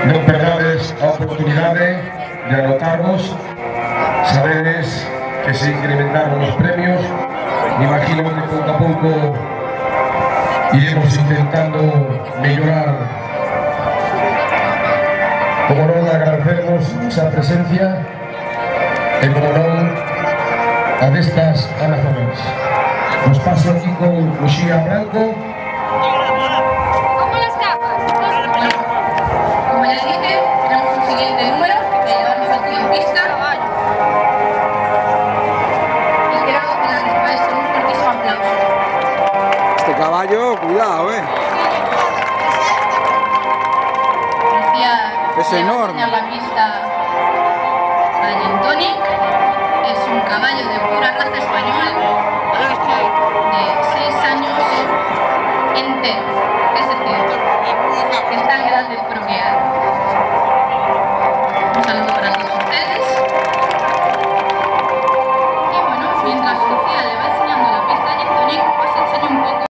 Non perdades a oportunidade de anotarvos. Sabedes que se incrementaron os premios. Me imagino que pouco a pouco iremos intentando mellorar. Como non, agradecernos esa presencia e como non a destas amazonas. Nos paso aquí con Uxía Branco. Como las capas. Como ya dije, tenemos un siguiente número que llevamos aquí en pista. Y quiero que la recibáis con un fuertísimo aplauso. Este caballo, cuidado, Es enorme. A la pista a Gin Tonic. Es un caballo de pura raza español de 6 años entero. Es decir, que está en